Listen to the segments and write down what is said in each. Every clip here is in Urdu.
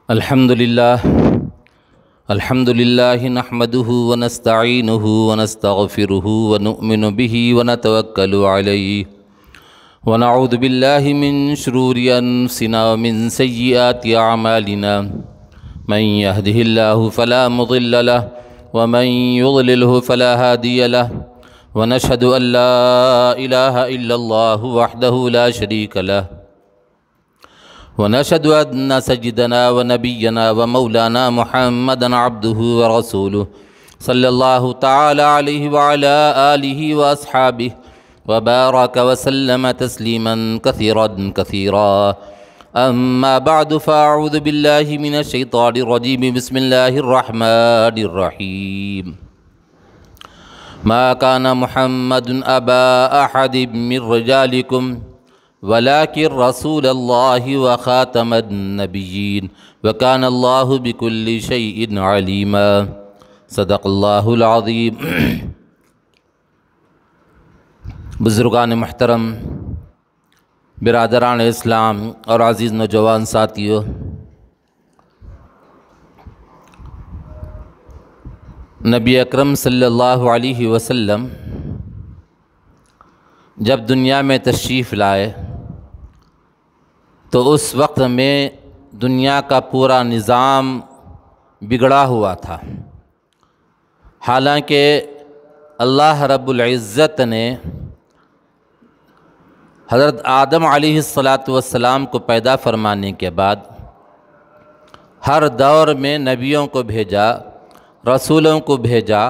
الحمد للہ نحمده ونستعینه ونستغفره ونؤمن به ونتوکل علیہ ونعوذ باللہ من شرور انفسنا ومن سیئات اعمالنا من يهده اللہ فلا مضل له ومن يضلله فلا هادی له ونشهد ان لا الہ الا اللہ وحدہ لا شریک له ونشهد أن سيدنا ونبينا ومولانا محمدا عبده ورسوله صلى الله تعالى عليه وعلى آله وأصحابه وبارك وسلم تسليما كثيرا أما بعد فأعوذ بالله من الشيطان الرجيم بسم الله الرحمن الرحيم ما كان محمد أبا أحد من رجالكم ولكن رسول الله وخاتم النبيين وكان الله بكل شيء عليما صدق الله العظيم۔ بزرگان محترم، برادران اسلام اور عزیز نوجوان ساتھیو، نبی اکرم صلی اللہ علیہ وسلم جب دنیا میں تشریف لائے تو اس وقت میں دنیا کا پورا نظام بگڑا ہوا تھا، حالانکہ اللہ رب العزت نے حضرت آدم علیہ السلام کو پیدا فرمانے کے بعد ہر دور میں نبیوں کو بھیجا، رسولوں کو بھیجا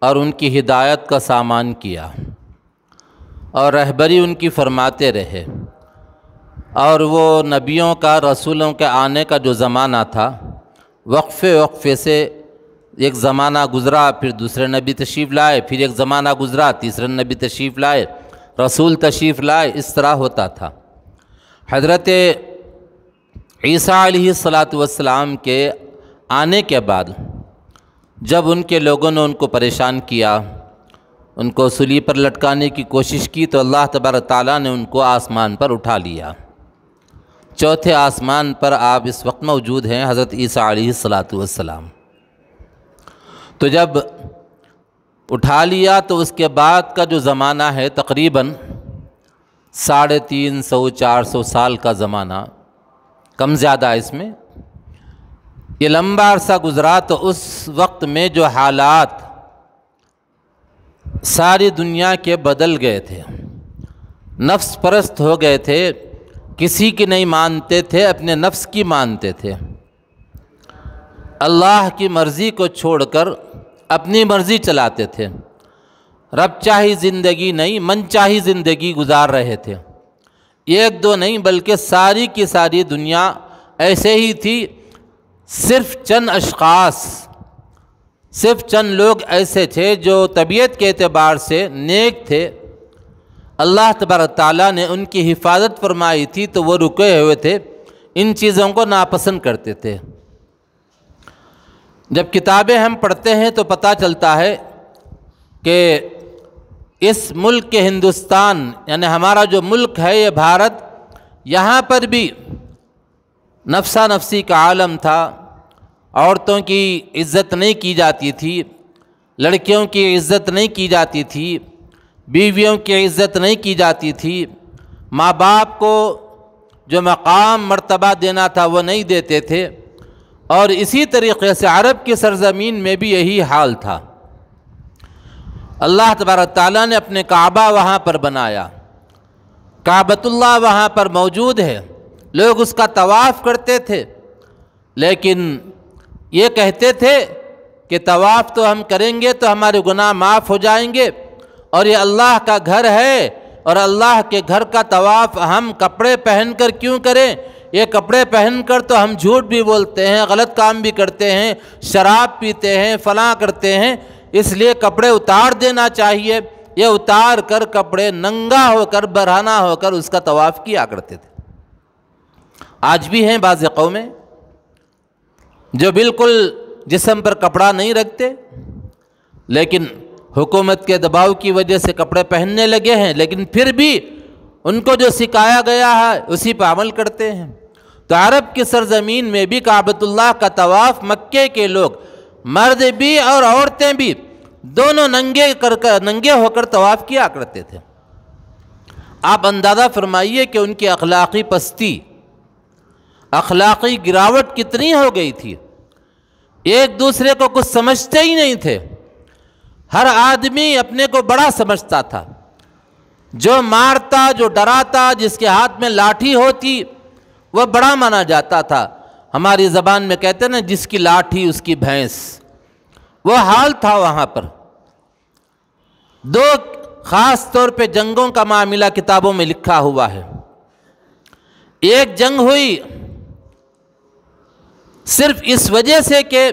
اور ان کی ہدایت کا سامان کیا اور رہبری ان کی فرماتے رہے۔ اور وہ نبیوں کا، رسولوں کے آنے کا جو زمانہ تھا، وقفے سے ایک زمانہ گزرا، پھر دوسرے نبی تشریف لائے، پھر ایک زمانہ گزرا، تیسرے نبی تشریف لائے، رسول تشریف لائے، اس طرح ہوتا تھا۔ حضرت عیسیٰ علیہ السلام کے آنے کے بعد جب ان کے لوگوں نے ان کو پریشان کیا، ان کو سولی پر لٹکانے کی کوشش کی، تو اللہ تبارک تعالیٰ نے ان کو آسمان پر اٹھا لیا۔ چوتھے آسمان پر آپ اس وقت موجود ہیں، حضرت عیسیٰ علیہ السلام۔ تو جب اٹھا لیا تو اس کے بعد کا جو زمانہ ہے تقریباً 350-400 سال کا زمانہ، کم زیادہ اس میں یہ لمبا عرصہ گزرا۔ تو اس وقت میں جو حالات ساری دنیا کے بدل گئے تھے، نفس پرست ہو گئے تھے، کسی کی نہیں مانتے تھے، اپنے نفس کی مانتے تھے، اللہ کی مرضی کو چھوڑ کر اپنی مرضی چلاتے تھے، رب چاہی زندگی نہیں، من چاہی زندگی گزار رہے تھے۔ ایک دو نہیں بلکہ ساری کی ساری دنیا ایسے ہی تھی۔ صرف چند اشخاص، صرف چند لوگ ایسے تھے جو طبیعت کے اعتبار سے نیک تھے، اللہ تبارک تعالیٰ نے ان کی حفاظت فرمائی تھی، تو وہ رکے ہوئے تھے، ان چیزوں کو ناپسند کرتے تھے۔ جب کتابیں ہم پڑھتے ہیں تو پتہ چلتا ہے کہ اس ملک کے ہندوستان، یعنی ہمارا جو ملک ہے یہ بھارت، یہاں پر بھی نفسا نفسی کا عالم تھا، عورتوں کی عزت نہیں کی جاتی تھی، لڑکیوں کی عزت نہیں کی جاتی تھی، بیویوں کی عزت نہیں کی جاتی تھی، ماں باپ کو جو مقام مرتبہ دینا تھا وہ نہیں دیتے تھے، اور اسی طریقے سے عرب کی سرزمین میں بھی یہی حال تھا۔ اللہ تبارک تعالیٰ نے اپنے کعبہ وہاں پر بنایا، کعبۃ اللہ وہاں پر موجود ہے، لوگ اس کا طواف کرتے تھے، لیکن یہ کہتے تھے کہ طواف تو ہم کریں گے تو ہمارے گناہ معاف ہو جائیں گے، اور یہ اللہ کا گھر ہے، اور اللہ کے گھر کا طواف ہم کپڑے پہن کر کیوں کریں؟ یہ کپڑے پہن کر تو ہم جھوٹ بھی بولتے ہیں، غلط کام بھی کرتے ہیں، شراب پیتے ہیں، فلاں کرتے ہیں، اس لیے کپڑے اتار دینا چاہیے۔ یہ اتار کر کپڑے ننگا ہو کر، برہنہ ہو کر اس کا طواف کیا کرتے تھے۔ آج بھی ہیں بعض قومیں جو بالکل جسم پر کپڑا نہیں رکھتے، لیکن حکومت کے دباؤ کی وجہ سے کپڑے پہننے لگے ہیں، لیکن پھر بھی ان کو جو سکھایا گیا ہے اسی پہ عمل کرتے ہیں۔ تو عرب کی سرزمین میں بھی کعبۃ اللہ کا طواف مکے کے لوگ مرد بھی اور عورتیں بھی دونوں ننگے ہو کر طواف کیا کرتے تھے۔ آپ اندازہ فرمائیے کہ ان کی اخلاقی پستی، اخلاقی گراوٹ کتنی ہو گئی تھی۔ ایک دوسرے کو کچھ سمجھتے ہی نہیں تھے، ہر آدمی اپنے کو بڑا سمجھتا تھا، جو مارتا، جو ڈراتا، جس کے ہاتھ میں لاٹھی ہوتی وہ بڑا مانا جاتا تھا۔ ہماری زبان میں کہتے ہیں نا، جس کی لاٹھی اس کی بھینس، وہ حال تھا وہاں پر۔ دو خاص طور پہ جنگوں کا معاملہ کتابوں میں لکھا ہوا ہے۔ ایک جنگ ہوئی صرف اس وجہ سے کہ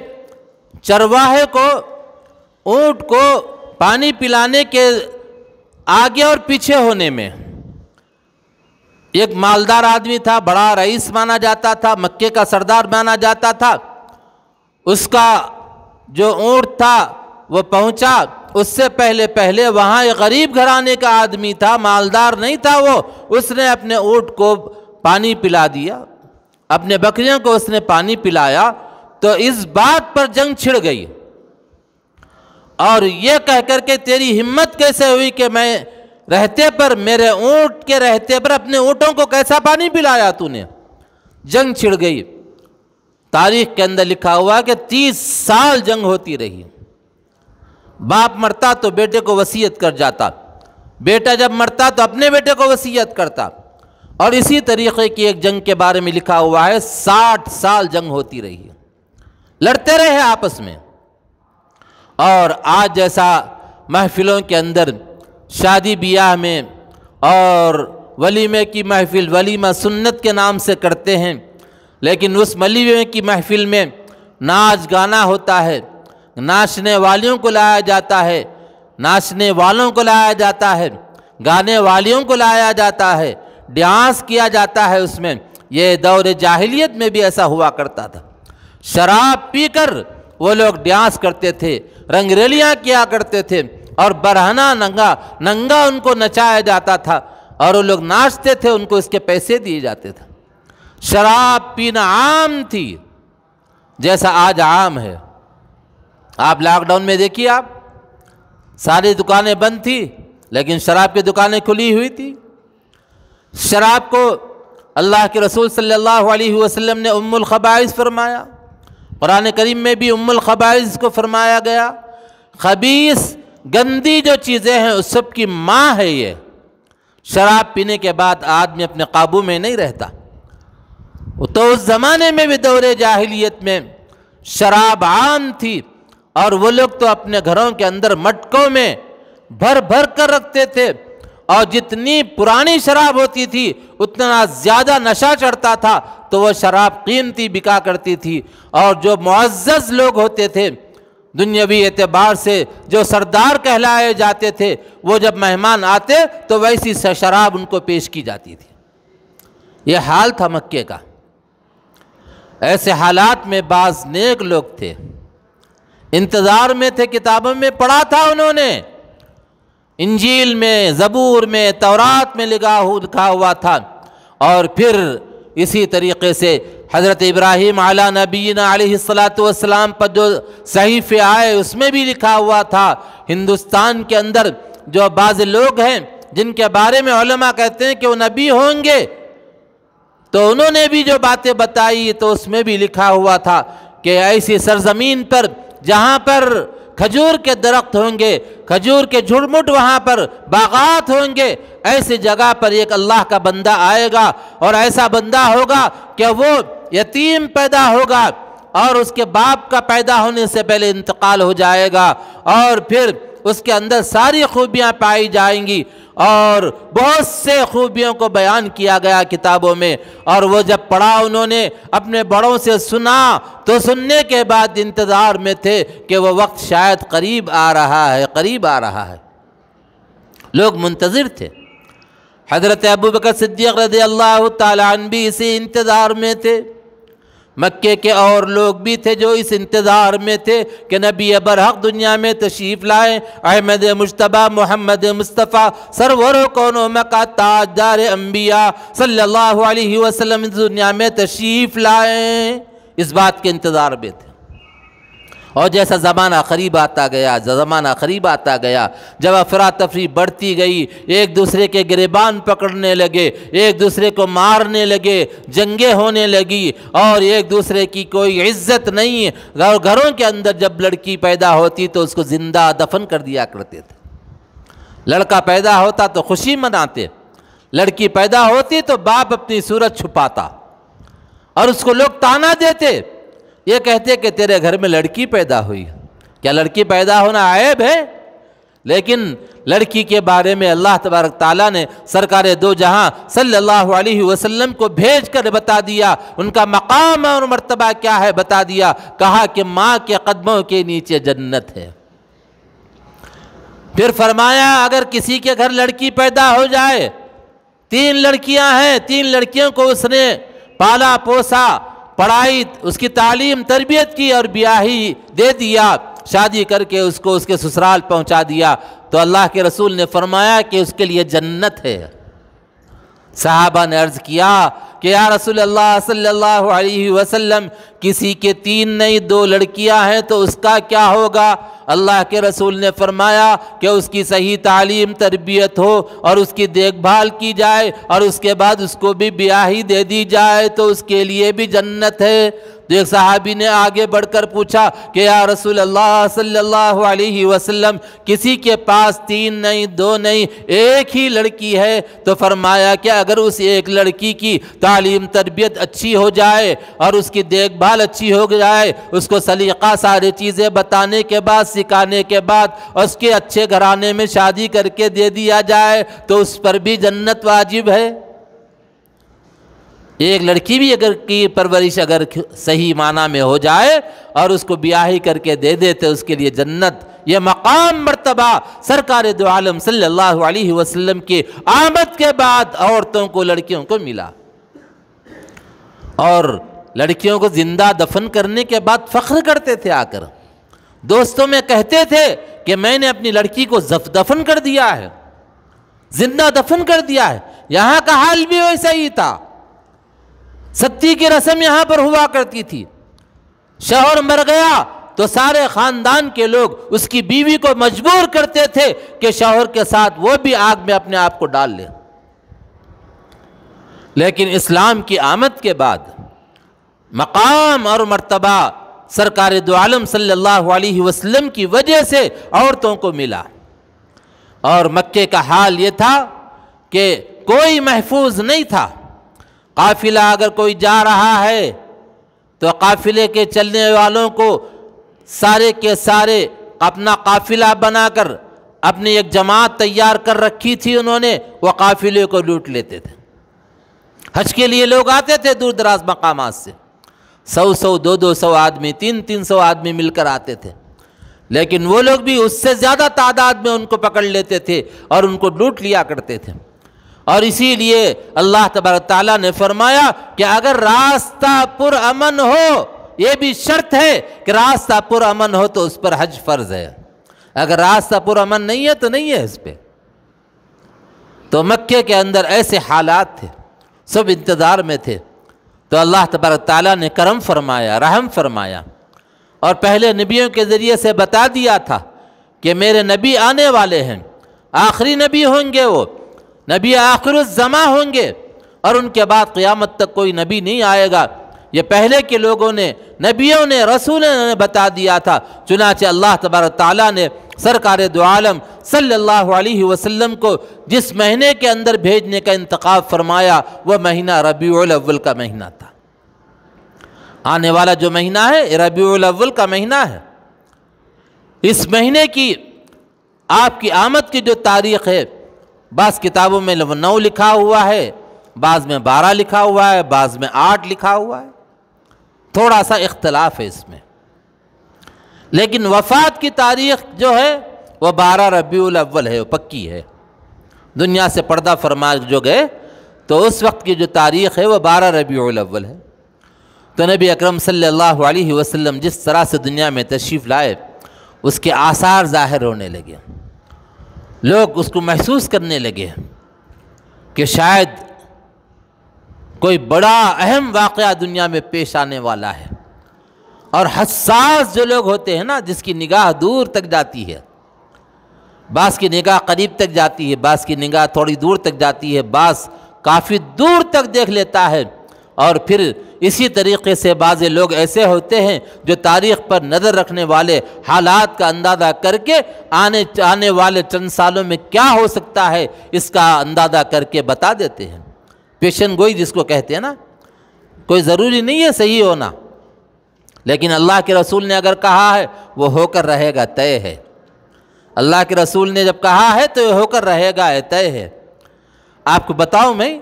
چرواہے کو، اونٹ کو پانی پلانے کے آگے اور پیچھے ہونے میں، ایک مالدار آدمی تھا، بڑا رئیس مانا جاتا تھا، مکے کا سردار مانا جاتا تھا، اس کا جو اونٹ تھا وہ پہنچا، اس سے پہلے وہاں ایک غریب گھرانے کا آدمی تھا، مالدار نہیں تھا وہ، اس نے اپنے اونٹ کو پانی پلا دیا، اپنے بکریوں کو اس نے پانی پلایا، تو اس بات پر جنگ چھڑ گئی۔ اور یہ کہہ کر کے تیری ہمت کیسے ہوئی کہ میں رہتے پر، میرے اونٹ کے رہتے پر اپنے اونٹوں کو کیسا پانی پلایا تو نے؟ جنگ چھڑ گئی۔ تاریخ کے اندر لکھا ہوا کہ 30 سال جنگ ہوتی رہی۔ باپ مرتا تو بیٹے کو وصیت کر جاتا، بیٹا جب مرتا تو اپنے بیٹے کو وصیت کرتا، اور اسی طریقے کی ایک جنگ کے بارے میں لکھا ہوا ہے 60 سال جنگ ہوتی رہی، لڑتے رہے آپس میں۔ اور آج جیسا محفلوں کے اندر شادی بیاہ میں اور ولیمے کی محفل، ولیمہ سنت کے نام سے کرتے ہیں، لیکن اس ولیمے کی محفل میں ناچ گانا ہوتا ہے، ناچنے والیوں کو لایا جاتا ہے، ناچنے والوں کو لایا جاتا ہے، گانے والیوں کو لایا جاتا ہے، ڈانس کیا جاتا ہے اس میں۔ یہ دور جاہلیت میں بھی ایسا ہوا کرتا تھا، شراب پی کر وہ لوگ ڈانس کرتے تھے، رنگ ریلیاں کیا کرتے تھے، اور برہنہ ننگا ان کو نچایا جاتا تھا، اور وہ لوگ ناچتے تھے، ان کو اس کے پیسے دیے جاتے تھے۔ شراب پینا عام تھی، جیسا آج عام ہے۔ آپ لاک ڈاؤن میں دیکھیے، آپ ساری دکانیں بند تھی، لیکن شراب کی دکانیں کھلی ہوئی تھی۔ شراب کو اللہ کے رسول صلی اللہ علیہ وسلم نے ام الخبائث فرمایا، قرآن کریم میں بھی ام الخبائث کو فرمایا گیا۔ خبیث، گندی جو چیزیں ہیں اس سب کی ماں ہے یہ۔ شراب پینے کے بعد آدمی اپنے قابو میں نہیں رہتا۔ تو اس زمانے میں بھی دور جاہلیت میں شراب عام تھی، اور وہ لوگ تو اپنے گھروں کے اندر مٹکوں میں بھر بھر کر رکھتے تھے، اور جتنی پرانی شراب ہوتی تھی اتنا زیادہ نشہ چڑھتا تھا، تو وہ شراب قیمتی بکا کرتی تھی۔ اور جو معزز لوگ ہوتے تھے دنیاوی اعتبار سے، جو سردار کہلائے جاتے تھے، وہ جب مہمان آتے تو ویسی شراب ان کو پیش کی جاتی تھی۔ یہ حال تھا مکے کا۔ ایسے حالات میں بعض نیک لوگ تھے، انتظار میں تھے، کتابوں میں پڑھا تھا انہوں نے، انجیل میں، زبور میں، تورات میں لکھا ہوا تھا، اور پھر اسی طریقے سے حضرت ابراہیم علی نبینا علیہ السلام پر جو صحیفے آئے اس میں بھی لکھا ہوا تھا۔ ہندوستان کے اندر جو بعض لوگ ہیں جن کے بارے میں علماء کہتے ہیں کہ وہ نبی ہوں گے، تو انہوں نے بھی جو باتیں بتائی تو اس میں بھی لکھا ہوا تھا کہ ایسی سرزمین پر جہاں پر کھجور کے درخت ہوں گے، کھجور کے جھرمٹ وہاں پر باغات ہوں گے، ایسی جگہ پر ایک اللہ کا بندہ آئے گا، اور ایسا بندہ ہوگا کہ وہ یتیم پیدا ہوگا، اور اس کے باپ کا پیدا ہونے سے پہلے انتقال ہو جائے گا، اور پھر اس کے اندر ساری خوبیاں پائی جائیں گی، اور بہت سے خوبیوں کو بیان کیا گیا کتابوں میں۔ اور وہ جب پڑھا انہوں نے، اپنے بڑوں سے سنا، تو سننے کے بعد انتظار میں تھے کہ وہ وقت شاید قریب آ رہا ہے، قریب آ رہا ہے۔ لوگ منتظر تھے۔ حضرت ابوبکر صدیق رضی اللہ تعالیٰ عنہ بھی اسی انتظار میں تھے۔ مکے کے اور لوگ بھی تھے جو اس انتظار میں تھے کہ نبی برحق دنیا میں تشریف لائیں، احمد مجتبیٰ محمد مصطفیٰ سرور کون و مکہ تاجدار انبیاء صلی اللہ علیہ وسلم دنیا میں تشریف لائیں، اس بات کے انتظار میں تھے۔ اور جیسا زمانہ قریب آتا گیا، جب افراتفری بڑھتی گئی، ایک دوسرے کے گریبان پکڑنے لگے، ایک دوسرے کو مارنے لگے، جنگیں ہونے لگی، اور ایک دوسرے کی کوئی عزت نہیں۔ گھروں کے اندر جب لڑکی پیدا ہوتی تو اس کو زندہ دفن کر دیا کرتے تھے۔ لڑکا پیدا ہوتا تو خوشی مناتے، لڑکی پیدا ہوتی تو باپ اپنی صورت چھپاتا، اور اس کو لوگ طعنہ دیتے، یہ کہتے کہ تیرے گھر میں لڑکی پیدا ہوئی، کیا لڑکی پیدا ہونا عیب ہے؟ لیکن لڑکی کے بارے میں اللہ تبارک تعالیٰ نے سرکار دو جہاں صلی اللہ علیہ وسلم کو بھیج کر بتا دیا، ان کا مقام اور مرتبہ کیا ہے بتا دیا، کہا کہ ماں کے قدموں کے نیچے جنت ہے۔ پھر فرمایا اگر کسی کے گھر لڑکی پیدا ہو جائے، 3 لڑکیاں ہیں، 3 لڑکیوں کو اس نے پالا پوسا، پڑھائی، اس کی تعلیم تربیت کی اور بیاہی دے دیا، شادی کر کے اس کو اس کے سسرال پہنچا دیا، تو اللہ کے رسول نے فرمایا کہ اس کے لیے جنت ہے۔ صحابہ نے عرض کیا کہ یا رسول اللہ صلی اللہ علیہ وسلم، کسی کے 3 نہیں 2 لڑکیاں ہیں تو اس کا کیا ہوگا؟ اللہ کے رسول نے فرمایا کہ اس کی صحیح تعلیم تربیت ہو اور اس کی دیکھ بھال کی جائے اور اس کے بعد اس کو بھی بیاہی دے دی جائے تو اس کے لیے بھی جنت ہے۔ تو ایک صحابی نے آگے بڑھ کر پوچھا کہ یا رسول اللہ صلی اللہ علیہ وسلم، کسی کے پاس 3 نہیں 2 نہیں 1 ہی لڑکی ہے، تو فرمایا کہ اگر اس ایک لڑکی کی تعلیم تربیت اچھی ہو جائے اور اس کی دیکھ بھال اچھی ہو جائے، اس کو سلیقہ ساری چیزیں بتانے کے بعد سکھانے کے بعد اس کے اچھے گھرانے میں شادی کر کے دے دیا جائے تو اس پر بھی جنت واجب ہے۔ ایک لڑکی بھی اگر کی پرورش اگر صحیح معنی میں ہو جائے اور اس کو بیاہی کر کے دے دیتے اس کے لیے جنت۔ یہ مقام مرتبہ سرکار دو عالم صلی اللہ علیہ وسلم کی آمد کے بعد عورتوں کو لڑکیوں کو ملا، اور لڑکیوں کو زندہ دفن کرنے کے بعد فخر کرتے تھے، آ کر دوستوں میں کہتے تھے کہ میں نے اپنی لڑکی کو دفن کر دیا ہے، زندہ دفن کر دیا ہے۔ یہاں کا حال بھی ویسا ہی تھا، ستی کی رسم یہاں پر ہوا کرتی تھی، شوہر مر گیا تو سارے خاندان کے لوگ اس کی بیوی کو مجبور کرتے تھے کہ شوہر کے ساتھ وہ بھی آگ میں اپنے آپ کو ڈال لے۔ لیکن اسلام کی آمد کے بعد مقام اور مرتبہ سرکار دو عالم صلی اللہ علیہ وسلم کی وجہ سے عورتوں کو ملا، اور مکے کا حال یہ تھا کہ کوئی محفوظ نہیں تھا۔ قافلہ اگر کوئی جا رہا ہے تو قافلے کے چلنے والوں کو سارے کے سارے اپنا قافلہ بنا کر اپنی ایک جماعت تیار کر رکھی تھی انہوں نے، وہ قافلے کو لوٹ لیتے تھے۔ حج کے لیے لوگ آتے تھے دور دراز مقامات سے، 100 200 آدمی 300 آدمی مل کر آتے تھے، لیکن وہ لوگ بھی اس سے زیادہ تعداد میں ان کو پکڑ لیتے تھے اور ان کو لوٹ لیا کرتے تھے۔ اور اسی لیے اللہ تبارک تعالیٰ نے فرمایا کہ اگر راستہ پر امن ہو، یہ بھی شرط ہے کہ راستہ پر امن ہو تو اس پر حج فرض ہے، اگر راستہ پر امن نہیں ہے تو نہیں ہے اس پہ۔ تو مکے کے اندر ایسے حالات تھے، سب انتظار میں تھے، تو اللہ تبارک تعالیٰ نے کرم فرمایا، رحم فرمایا، اور پہلے نبیوں کے ذریعے سے بتا دیا تھا کہ میرے نبی آنے والے ہیں، آخری نبی ہوں گے، وہ نبی آخر الزماں ہوں گے، اور ان کے بعد قیامت تک کوئی نبی نہیں آئے گا۔ یہ پہلے کے لوگوں نے، نبیوں نے، رسولوں نے بتا دیا تھا۔ چنانچہ اللہ تبارک تعالیٰ نے سرکار دو عالم صلی اللہ علیہ وسلم کو جس مہینے کے اندر بھیجنے کا انتخاب فرمایا وہ مہینہ ربیع الاول کا مہینہ تھا۔ آنے والا جو مہینہ ہے ربیع الاول کا مہینہ ہے۔ اس مہینے کی آپ کی آمد کی جو تاریخ ہے، بعض کتابوں میں 9 لکھا ہوا ہے، بعض میں 12 لکھا ہوا ہے، بعض میں 8 لکھا ہوا ہے، تھوڑا سا اختلاف ہے اس میں، لیکن وفات کی تاریخ جو ہے وہ 12 ربیع الاول ہے، وہ پکی ہے۔ دنیا سے پردہ فرما جو گئے تو اس وقت کی جو تاریخ ہے وہ 12 ربیع الاول ہے۔ تو نبی اکرم صلی اللہ علیہ وسلم جس طرح سے دنیا میں تشریف لائے اس کے آثار ظاہر ہونے لگے، لوگ اس کو محسوس کرنے لگے کہ شاید کوئی بڑا اہم واقعہ دنیا میں پیش آنے والا ہے۔ اور حساس جو لوگ ہوتے ہیں نا، جس کی نگاہ دور تک جاتی ہے، بعض کی نگاہ قریب تک جاتی ہے، بعض کی نگاہ تھوڑی دور تک جاتی ہے، بعض کافی دور تک دیکھ لیتا ہے، اور پھر اسی طریقے سے بعض لوگ ایسے ہوتے ہیں جو تاریخ پر نظر رکھنے والے حالات کا اندازہ کر کے آنے والے چند سالوں میں کیا ہو سکتا ہے اس کا اندازہ کر کے بتا دیتے ہیں۔ پیشن گوئی جس کو کہتے ہیں نا، کوئی ضروری نہیں ہے صحیح ہونا، لیکن اللہ کے رسول نے اگر کہا ہے وہ ہو کر رہے گا، طے ہے۔ اللہ کے رسول نے جب کہا ہے تو یہ ہو کر رہے گا، طے ہے۔ آپ کو بتاؤں میں،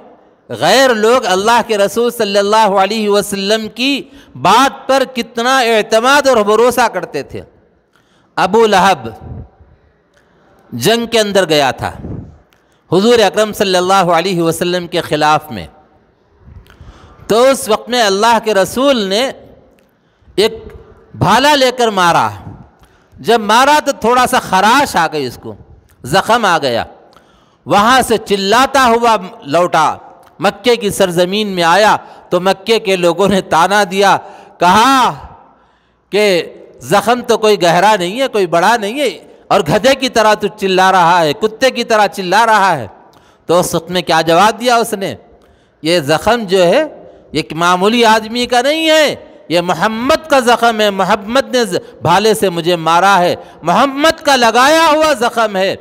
غیر لوگ اللہ کے رسول صلی اللہ علیہ وسلم کی بات پر کتنا اعتماد اور بھروسہ کرتے تھے۔ ابو لہب جنگ کے اندر گیا تھا حضور اکرم صلی اللہ علیہ وسلم کے خلاف میں، تو اس وقت میں اللہ کے رسول نے ایک بھالا لے کر مارا۔ جب مارا تو تھوڑا سا خراش آ گئی، اس کو زخم آ گیا، وہاں سے چلاتا ہوا لوٹا، مکے کی سرزمین میں آیا تو مکے کے لوگوں نے تانا دیا، کہا کہ زخم تو کوئی گہرا نہیں ہے، کوئی بڑا نہیں ہے، اور گدھے کی طرح تو چلا رہا ہے، کتے کی طرح چلا رہا ہے۔ تو اس وقت میں کیا جواب دیا اس نے؟ یہ زخم جو ہے یہ معمولی آدمی کا نہیں ہے، یہ محمد کا زخم ہے، محمد نے بھالے سے مجھے مارا ہے، محمد کا لگایا ہوا زخم ہے۔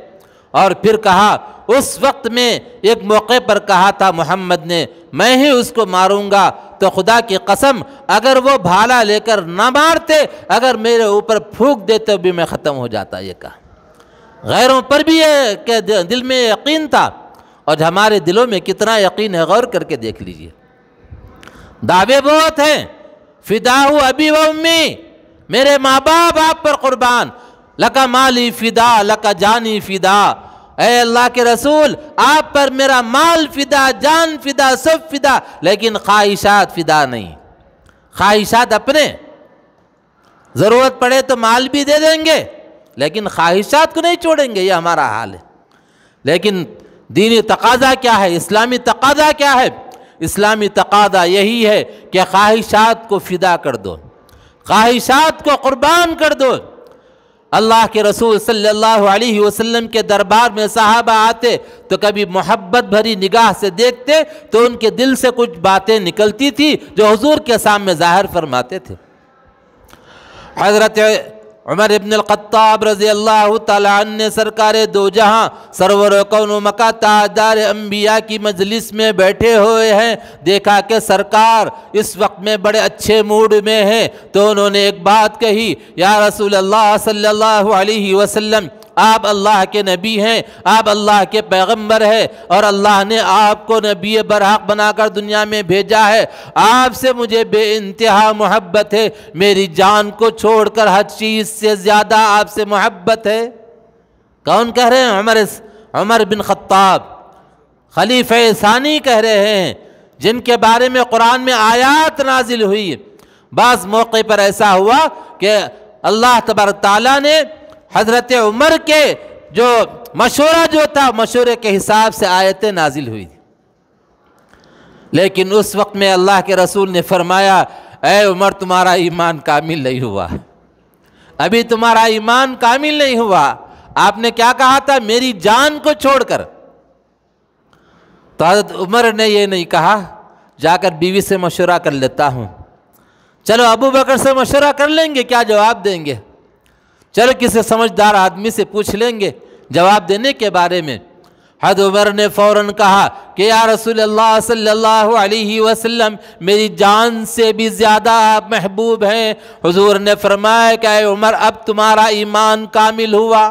اور پھر کہا، اس وقت میں ایک موقع پر کہا تھا محمد نے، میں ہی اس کو ماروں گا، تو خدا کی قسم اگر وہ بھالا لے کر نہ مارتے، اگر میرے اوپر پھونک دیتے بھی میں ختم ہو جاتا۔ یہ کہا غیروں پر بھی ہے کہ دل میں یقین تھا، اور ہمارے دلوں میں کتنا یقین ہے غور کر کے دیکھ لیجئے۔ دعوے بہت ہیں، فداہ ابی و امی، میرے ماں باپ آپ پر قربان، لکا مالی فدا لکا جانی فدا، اے اللہ کے رسول آپ پر میرا مال فدا، جان فدا، سب فدا، لیکن خواہشات فدا نہیں۔ خواہشات اپنے، ضرورت پڑے تو مال بھی دے دیں گے لیکن خواہشات کو نہیں چھوڑیں گے، یہ ہمارا حال ہے۔ لیکن دینی تقاضا کیا ہے؟ اسلامی تقاضا کیا ہے؟ اسلامی تقاضا یہی ہے کہ خواہشات کو فدا کر دو، خواہشات کو قربان کر دو۔ اللہ کے رسول صلی اللہ علیہ وسلم کے دربار میں صحابہ آتے تو کبھی محبت بھری نگاہ سے دیکھتے تو ان کے دل سے کچھ باتیں نکلتی تھی جو حضور کے سامنے ظاہر فرماتے تھے۔ حضرت عمر ابن الخطاب رضی اللہ تعالیٰ عنہ نے سرکار دو جہاں سرور کون و مکہ تاجدار انبیاء کی مجلس میں بیٹھے ہوئے ہیں، دیکھا کہ سرکار اس وقت میں بڑے اچھے موڈ میں ہیں، تو انہوں نے ایک بات کہی، یا رسول اللہ صلی اللہ علیہ وسلم، آپ اللہ کے نبی ہیں، آپ اللہ کے پیغمبر ہیں، اور اللہ نے آپ کو نبی برحق بنا کر دنیا میں بھیجا ہے، آپ سے مجھے بے انتہا محبت ہے، میری جان کو چھوڑ کر ہر چیز سے زیادہ آپ سے محبت ہے۔ کون کہہ رہے ہیں؟ عمر بن خطاب، خلیفہ ثانی کہہ رہے ہیں، جن کے بارے میں قرآن میں آیات نازل ہوئی۔ بعض موقع پر ایسا ہوا کہ اللہ تبارک تعالیٰ نے حضرت عمر کے جو مشورہ جو تھا، مشورے کے حساب سے آیتیں نازل ہوئی، لیکن اس وقت میں اللہ کے رسول نے فرمایا، اے عمر تمہارا ایمان کامل نہیں ہوا، ابھی تمہارا ایمان کامل نہیں ہوا۔ آپ نے کیا کہا تھا؟ میری جان کو چھوڑ کر۔ تو حضرت عمر نے یہ نہیں کہا جا کر بیوی سے مشورہ کر لیتا ہوں، چلو ابو بکر سے مشورہ کر لیں گے کیا جواب دیں گے، چلو کسی سمجھدار آدمی سے پوچھ لیں گے جواب دینے کے بارے میں۔ حضرت عمر نے فوراً کہا کہ یا رسول اللہ صلی اللہ علیہ وسلم، میری جان سے بھی زیادہ آپ محبوب ہیں۔ حضور نے فرمایا کہ اے عمر، اب تمہارا ایمان کامل ہوا،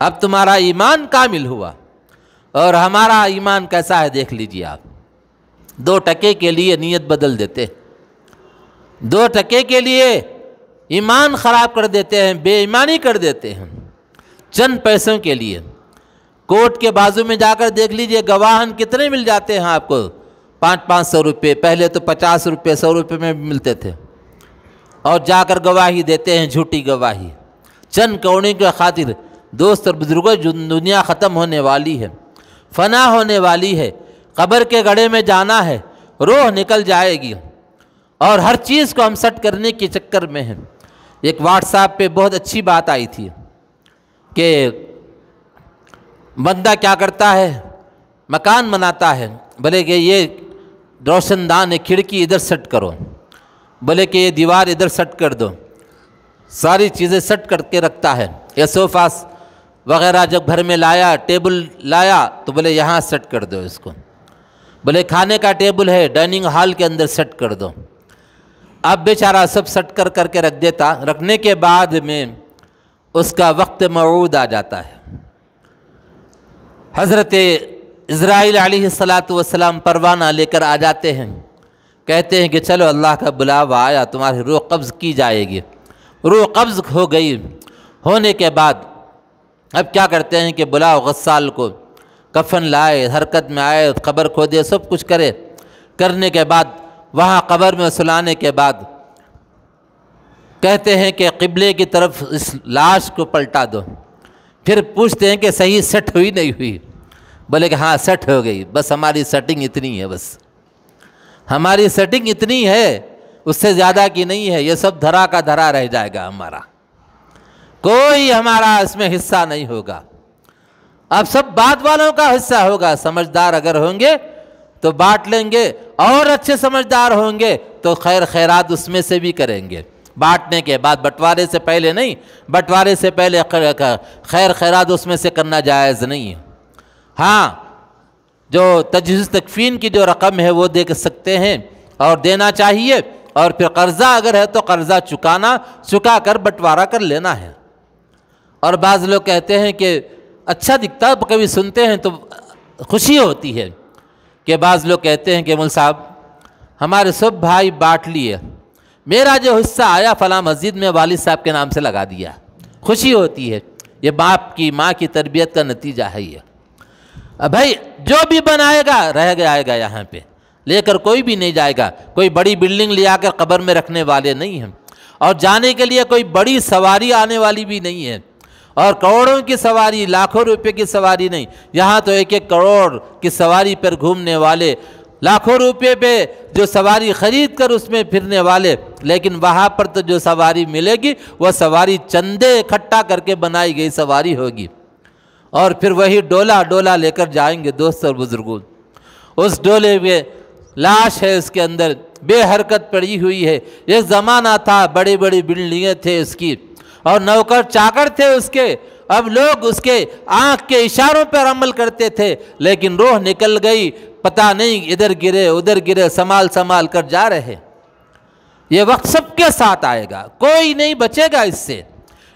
اب تمہارا ایمان کامل ہوا۔ اور ہمارا ایمان کیسا ہے دیکھ لیجئے آپ، 2 ٹکے کے لیے نیت بدل دیتے، 2 ٹکے کے لیے ایمان خراب کر دیتے ہیں، بے ایمانی کر دیتے ہیں، چند پیسوں کے لیے۔ کوٹ کے بازو میں جا کر دیکھ لیجئے گواہن کتنے مل جاتے ہیں آپ کو، 500 روپے، پہلے تو 50 روپے 100 روپے میں بھی ملتے تھے، اور جا کر گواہی دیتے ہیں، جھوٹی گواہی، چند کوڑی کی خاطر۔ دوست اور بزرگوں، دنیا ختم ہونے والی ہے، فنا ہونے والی ہے، قبر کے گڑھے میں جانا ہے، روح نکل جائے گی، اور ہر چیز کو ہم سیٹ کرنے کے چکر میں ہیں۔ ایک واٹس ایپ پہ بہت اچھی بات آئی تھی کہ بندہ کیا کرتا ہے، مکان بناتا ہے، بولے کہ یہ روشن دان ہے، کھڑکی ادھر سیٹ کرو، بولے کہ یہ دیوار ادھر سیٹ کر دو، ساری چیزیں سیٹ کر کے رکھتا ہے۔ یہ صوفہ وغیرہ جب گھر میں لایا، ٹیبل لایا تو بولے یہاں سیٹ کر دو اس کو، بولے کھانے کا ٹیبل ہے ڈائننگ ہال کے اندر سیٹ کر دو۔ اب بیچارہ سب سیٹ کر کے رکھ دیتا، رکھنے کے بعد میں اس کا وقت موعود آ جاتا ہے، حضرت اسرائیل علیہ السلام پروانہ لے کر آ جاتے ہیں، کہتے ہیں کہ چلو اللہ کا بلاوا آیا، تمہاری روح قبض کی جائے گی۔ روح قبض ہو گئی، ہونے کے بعد اب کیا کرتے ہیں کہ بلاؤ غسال کو، کفن لائے، حرکت میں آئے، قبر کھودے، سب کچھ کرنے کے بعد وہاں قبر میں سلانے کے بعد کہتے ہیں کہ قبلے کی طرف اس لاش کو پلٹا دو، پھر پوچھتے ہیں کہ صحیح سیٹ ہوئی نہیں ہوئی، بولے کہ ہاں سیٹ ہو گئی، بس ہماری سیٹنگ اتنی ہے، بس ہماری سیٹنگ اتنی ہے، اس سے زیادہ کی نہیں ہے، یہ سب دھرا کا دھرا رہ جائے گا، ہمارا کوئی ہمارا اس میں حصہ نہیں ہوگا، اب سب بعد والوں کا حصہ ہوگا۔ سمجھدار اگر ہوں گے تو بانٹ لیں گے، اور اچھے سمجھدار ہوں گے تو خیر خیرات اس میں سے بھی کریں گے، بانٹنے کے بعد، بٹوارے سے پہلے نہیں، بٹوارے سے پہلے خیر خیرات اس میں سے کرنا جائز نہیں ہے۔ ہاں، جو تجہیز تکفین کی جو رقم ہے وہ دے سکتے ہیں اور دینا چاہیے، اور پھر قرضہ اگر ہے تو قرضہ چکا کر بٹوارہ کر لینا ہے۔ اور بعض لوگ کہتے ہیں کہ اچھا دکھتا ہے، کبھی سنتے ہیں تو خوشی ہوتی ہے کہ بعض لوگ کہتے ہیں کہ مول صاحب ہمارے سب بھائی بانٹ لیے، میرا جو حصہ آیا فلاں مسجد میں والد صاحب کے نام سے لگا دیا، خوشی ہوتی ہے۔ یہ باپ کی ماں کی تربیت کا نتیجہ ہے یہ۔ بھائی جو بھی بنائے گا رہ جائے گا، یہاں پہ لے کر کوئی بھی نہیں جائے گا، کوئی بڑی بلڈنگ لے آ کر قبر میں رکھنے والے نہیں ہیں، اور جانے کے لیے کوئی بڑی سواری آنے والی بھی نہیں ہے، اور کروڑوں کی سواری، لاکھوں روپے کی سواری نہیں، یہاں تو 1-1 کروڑ کی سواری پر گھومنے والے، لاکھوں روپے پہ جو سواری خرید کر اس میں پھرنے والے، لیکن وہاں پر تو جو سواری ملے گی وہ سواری چندے اکٹھا کر کے بنائی گئی سواری ہوگی، اور پھر وہی ڈولا لے کر جائیں گے۔ دوست اور بزرگوں، اس ڈولے میں لاش ہے، اس کے اندر بے حرکت پڑی ہوئی ہے۔ ایک زمانہ تھا بڑی بڑی بلڈنگیں تھے اس کی، اور نوکر چاکر تھے اس کے، اب لوگ اس کے آنکھ کے اشاروں پر عمل کرتے تھے، لیکن روح نکل گئی، پتہ نہیں ادھر گرے، سنبھال کر جا رہے۔ یہ وقت سب کے ساتھ آئے گا، کوئی نہیں بچے گا اس سے۔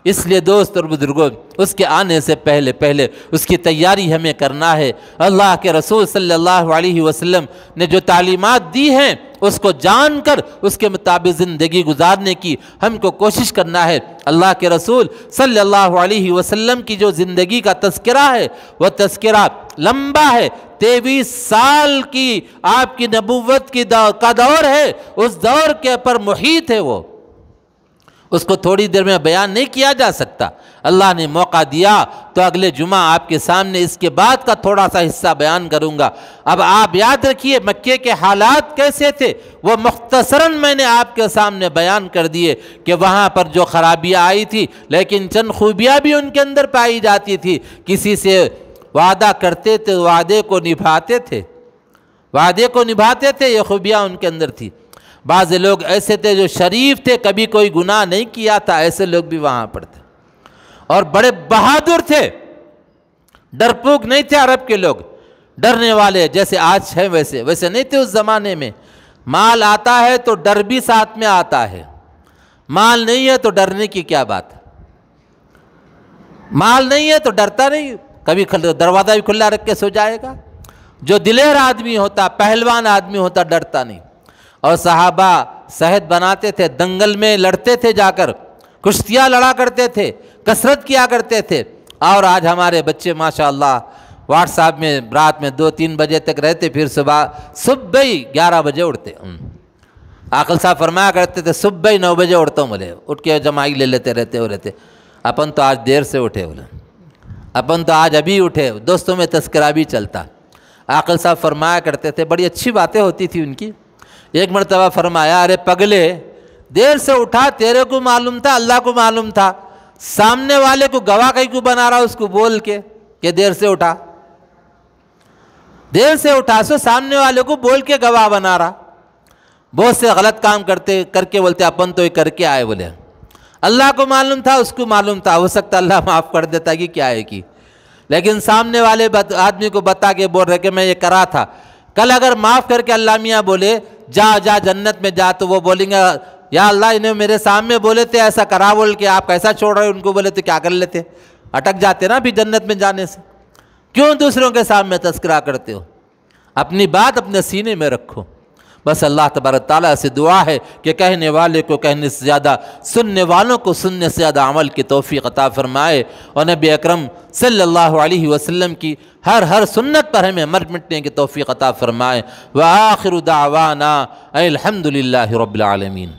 اس لیے دوست اور بزرگوں، اس کے آنے سے پہلے اس کی تیاری ہمیں کرنا ہے۔ اللہ کے رسول صلی اللہ علیہ وسلم نے جو تعلیمات دی ہیں اس کو جان کر اس کے مطابق زندگی گزارنے کی ہم کو کوشش کرنا ہے۔ اللہ کے رسول صلی اللہ علیہ وسلم کی جو زندگی کا تذکرہ ہے وہ تذکرہ لمبا ہے، 23 سال کی آپ کی نبوت کا دور ہے، اس دور کے پر محیط ہے، وہ اس کو تھوڑی دیر میں بیان نہیں کیا جا سکتا۔ اللہ نے موقع دیا تو اگلے جمعہ آپ کے سامنے اس کے بعد کا تھوڑا سا حصہ بیان کروں گا۔ اب آپ یاد رکھیے مکے کے حالات کیسے تھے، وہ مختصراً میں نے آپ کے سامنے بیان کر دیے کہ وہاں پر جو خرابیاں آئی تھی، لیکن چند خوبیاں بھی ان کے اندر پائی جاتی تھی۔ کسی سے وعدہ کرتے تھے، وعدے کو نبھاتے تھے، یہ خوبیاں ان کے اندر تھی۔ بعض لوگ ایسے تھے جو شریف تھے، کبھی کوئی گناہ نہیں کیا تھا، ایسے لوگ بھی وہاں پر تھے، اور بڑے بہادر تھے، ڈرپوک نہیں تھے۔ عرب کے لوگ ڈرنے والے جیسے آج ہیں ویسے نہیں تھے اس زمانے میں۔ مال آتا ہے تو ڈر بھی ساتھ میں آتا ہے، مال نہیں ہے تو ڈرنے کی کیا بات ہے؟ مال نہیں ہے تو ڈرتا نہیں، کبھی دروازہ بھی کھلا رکھ کے سو جائے گا۔ جو دلیر آدمی ہوتا، پہلوان آدمی ہوتا، ڈرتا نہیں۔ اور صحابہ صحت بناتے تھے، دنگل میں لڑتے تھے، جا کر کشتیاں لڑا کرتے تھے، کثرت کیا کرتے تھے۔ اور آج ہمارے بچے ماشاءاللہ واٹس ایپ میں رات میں 2-3 بجے تک رہتے، پھر صبح ہی 11 بجے اٹھتے۔ عاقل صاحب فرمایا کرتے تھے صبح ہی 9 بجے اٹھتا ہوں، بولے اٹھ کے جمائی لے لیتے رہتے۔ اپن تو آج دیر سے اٹھے، بولے اپن تو آج ابھی اٹھے، دوستوں میں تذکرہ بھی چلتا۔ عاقل صاحب فرمایا کرتے تھے، بڑی اچھی باتیں ہوتی تھی ان کی۔ ایک مرتبہ فرمایا، ارے پگلے دیر سے اٹھا، تیرے کو معلوم تھا، اللہ کو معلوم تھا، سامنے والے کو گواہ کہیں کو بنا رہا اس کو بول کے کہ دیر سے اٹھا، دیر سے اٹھا سو سامنے والے کو بول کے گواہ بنا رہا۔ بہت سے غلط کام کر کے بولتے اپن تو یہ کر کے آئے، بولے اللہ کو معلوم تھا، اس کو معلوم تھا، ہو سکتا اللہ معاف کر دیتا کہ کیا ہے کی، لیکن سامنے والے آدمی کو بتا کے بول رہے کہ میں یہ کرا تھا۔ کل اگر معاف کر کے اللہ میاں بولے جا جنت میں جا، تو وہ بولیں گے یا اللہ انہیں میرے سامنے بولے تھے ایسا کرا بول کے، آپ کیسا چھوڑ رہے ان کو، بولے تو کیا کر لیتے، اٹک جاتے نا بھی جنت میں جانے سے۔ کیوں دوسروں کے سامنے تذکرہ کرتے ہو؟ اپنی بات اپنے سینے میں رکھو۔ بس اللہ تبارک تعالیٰ سے دعا ہے کہ کہنے والے کو کہنے سے زیادہ، سننے والوں کو سننے سے زیادہ عمل کی توفیق عطا فرمائے، اور نبی اکرم صلی اللہ علیہ وسلم کی ہر سنت پر ہمیں مر مٹنے کی توفیق عطا فرمائے۔ وآخر دعوانا الحمد للہ رب العالمین۔